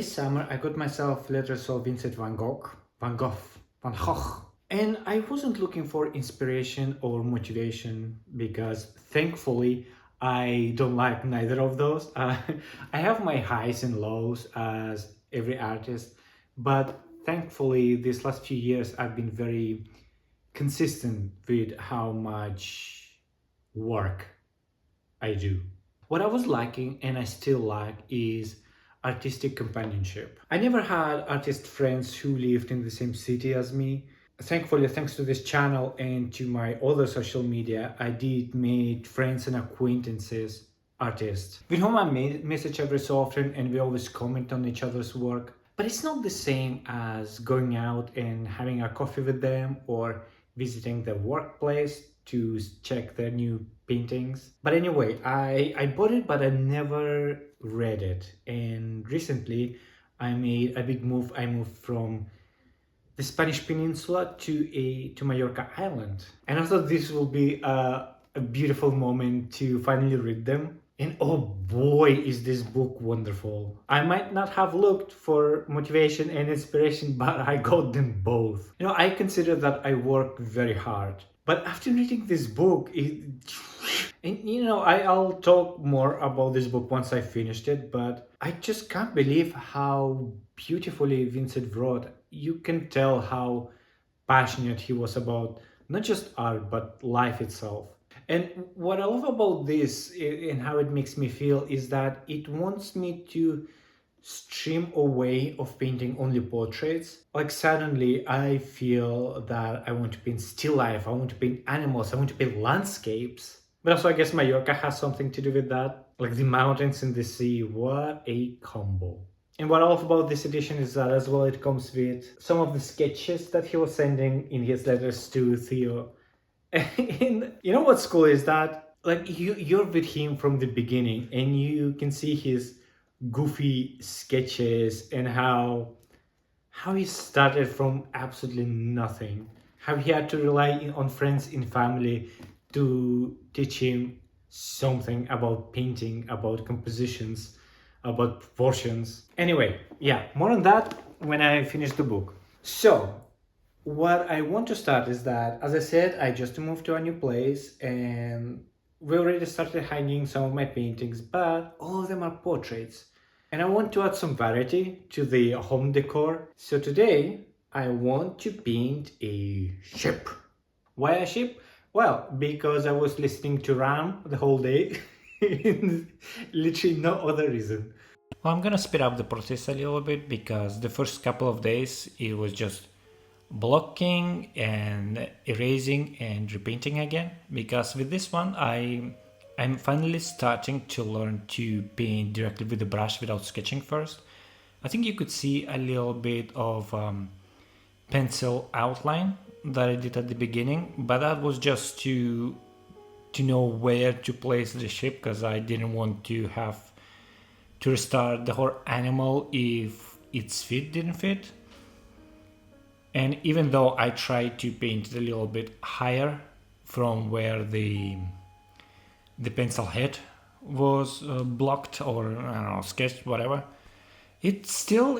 This summer I got myself letters of Vincent Van Gogh. And I wasn't looking for inspiration or motivation because thankfully I don't like neither of those. I have my highs and lows as every artist, but thankfully these last few years I've been very consistent with how much work I do. What I was lacking and I still lack is artistic companionship. I never had artist friends who lived in the same city as me. Thankfully, thanks to this channel and to my other social media, I did meet friends and acquaintances, artists, with whom I message every so often and we always comment on each other's work. But it's not the same as going out and having a coffee with them or visiting their workplace to check their new paintings. But anyway, I bought it, but I never read it. And recently, I made a big move. I moved from the Spanish Peninsula to Mallorca Island, and I thought this will be a beautiful moment to finally read them. And oh boy, is this book wonderful! I might not have looked for motivation and inspiration, but I got them both. I consider that I work very hard, but after reading this book, I'll talk more about this book once I finished it, but I just can't believe how beautifully Vincent wrote. You can tell how passionate he was about not just art, but life itself. And what I love about this and how it makes me feel is that it wants me to stream away of painting only portraits. Like suddenly I feel that I want to paint still life, I want to paint animals, I want to paint landscapes. But also I guess Mallorca has something to do with that. Like the mountains and the sea, what a combo. And what I love about this edition is that as well it comes with some of the sketches that he was sending in his letters to Theo. And you know what's cool is that like you're with him from the beginning and you can see his goofy sketches and how he started from absolutely nothing, how he had to rely on friends and family to teach him something about painting, about compositions, about proportions. Anyway, yeah, more on that when I finish the book. So what I want to start is that, as I said, I just moved to a new place and we already started hanging some of my paintings, but all of them are portraits. And I want to add some variety to the home decor. So today I want to paint a ship. Why a ship? Well, because I was listening to Ram the whole day. Literally no other reason. Well, I'm gonna speed up the process a little bit because the first couple of days it was just blocking and erasing and repainting again, because with this one I'm finally starting to learn to paint directly with the brush without sketching first. I think you could see a little bit of pencil outline that I did at the beginning, but that was just to know where to place the shape because I didn't want to have to restart the whole animal if its feet didn't fit. And even though I tried to paint it a little bit higher from where the pencil head was blocked or I don't know sketched whatever, it still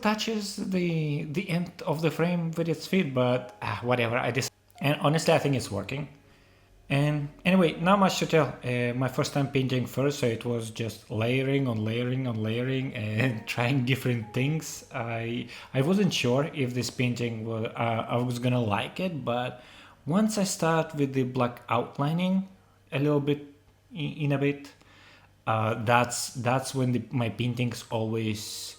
touches the end of the frame with its feet. But whatever, I just and honestly I think it's working. And anyway, not much to tell. My first time painting first, so it was just layering on layering on layering and trying different things. I wasn't sure if this painting was I was gonna like it, but once I start with the black outlining a little bit in a bit, that's when my paintings always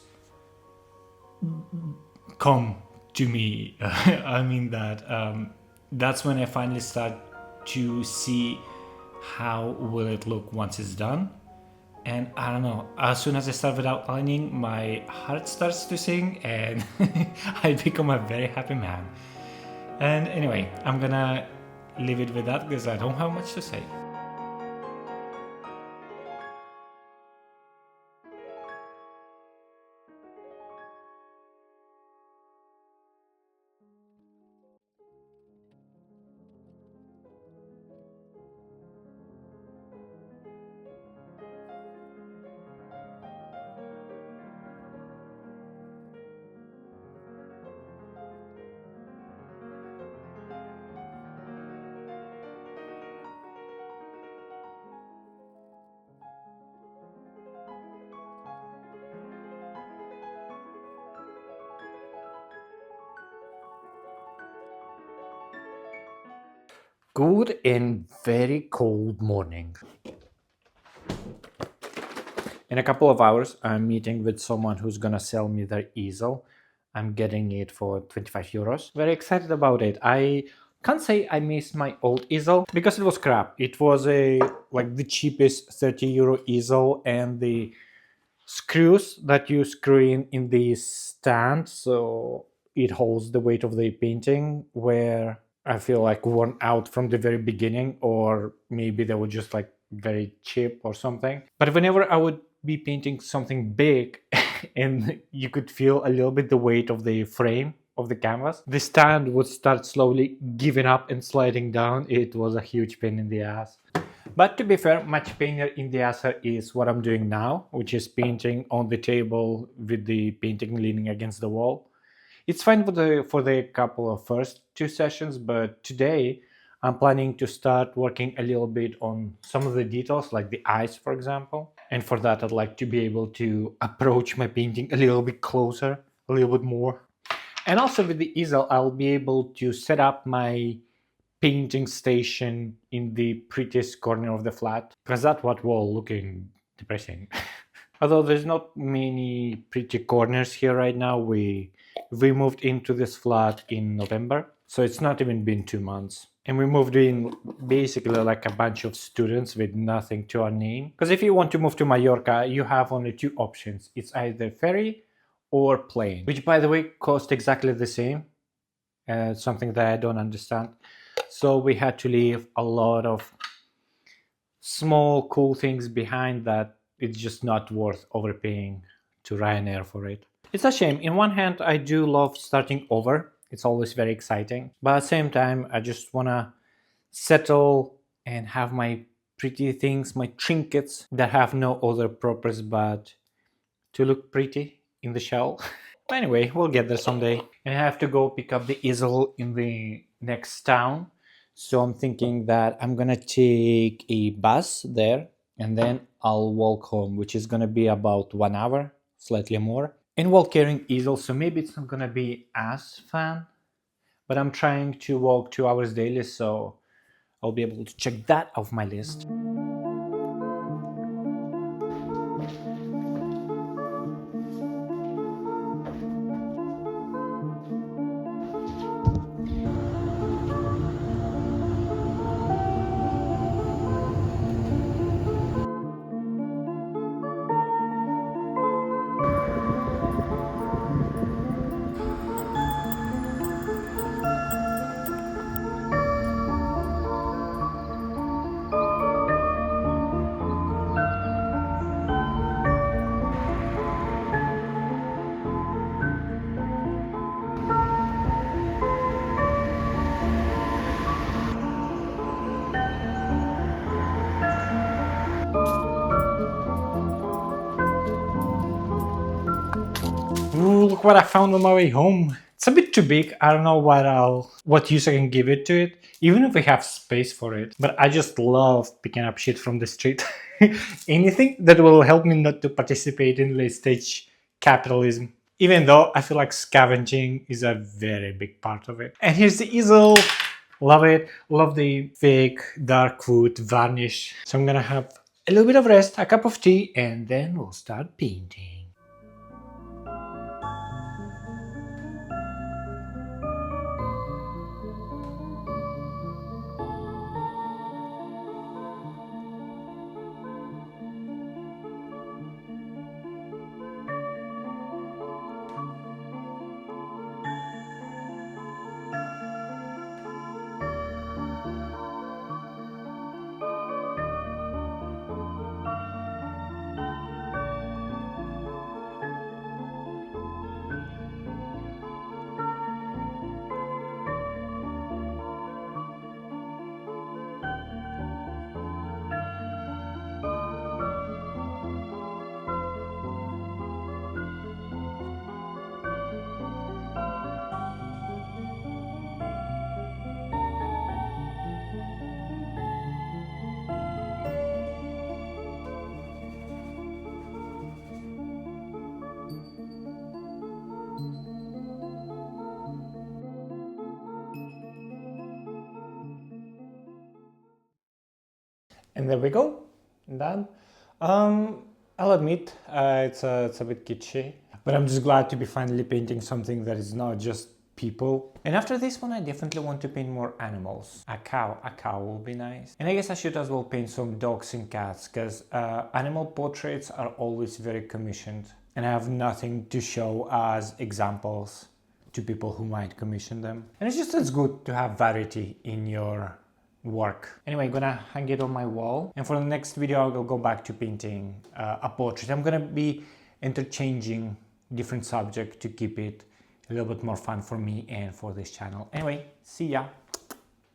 come to me. I mean that that's when I finally start to see how will it look once it's done. And I don't know, as soon as I start with outlining, my heart starts to sing and I become a very happy man. And anyway, I'm gonna leave it with that because I don't have much to say. good and very cold morning. In a couple of hours, I'm meeting with someone who's gonna sell me their easel. I'm getting it for 25 euros. Very excited about it. I can't say I miss my old easel because it was crap. It was a like the cheapest 30 euro easel, and the screws that you screw in the stand so it holds the weight of the painting were, I feel like, worn out from the very beginning, or maybe they were just like very cheap or something. But whenever I would be painting something big and you could feel a little bit the weight of the frame of the canvas, the stand would start slowly giving up and sliding down. It was a huge pain in the ass. But to be fair, much painter in the answer is what I'm doing now, which is painting on the table with the painting leaning against the wall. It's fine for the couple of first two sessions, but today I'm planning to start working a little bit on some of the details, like the eyes, for example. And for that, I'd like to be able to approach my painting a little bit closer, a little bit more. And also with the easel, I'll be able to set up my painting station in the prettiest corner of the flat, because that what wall looking depressing. Although there's not many pretty corners here right now. We moved into this flat in November, so it's not even been 2 months. And we moved in basically like a bunch of students with nothing to our name. Because if you want to move to Mallorca, you have only two options. It's either ferry or plane, which by the way cost exactly the same. Something that I don't understand. So we had to leave a lot of small cool things behind that it's just not worth overpaying to Ryanair for it. It's a shame. In one hand, I do love starting over. It's always very exciting. But at the same time, I just want to settle and have my pretty things, my trinkets that have no other purpose but to look pretty in the shell. But anyway, we'll get there someday. And I have to go pick up the easel in the next town. So I'm thinking that I'm gonna take a bus there and then I'll walk home, which is gonna be about 1 hour, slightly more. And while carrying easel, so maybe it's not gonna be as fun, but I'm trying to walk 2 hours daily, so I'll be able to check that off my list. Ooh, look what I found on my way home. It's a bit too big. I don't know what use I can give it to it, even if we have space for it. But I just love picking up shit from the street. Anything that will help me not to participate in late stage capitalism. Even though I feel like scavenging is a very big part of it. And here's the easel. Love it. Love the fake dark wood varnish. So I'm gonna have a little bit of rest, a cup of tea, and then we'll start painting. And there we go, done. I'll admit it's a bit kitschy, but I'm just glad to be finally painting something that is not just people. And after this one, I definitely want to paint more animals. A cow will be nice. And I guess I should as well paint some dogs and cats, because animal portraits are always very commissioned, and I have nothing to show as examples to people who might commission them. And it's just as good to have variety in your work. Anyway, I'm gonna hang it on my wall, and for the next video I'll go back to painting a portrait. I'm gonna be interchanging different subjects to keep it a little bit more fun for me and for this channel. Anyway, see ya!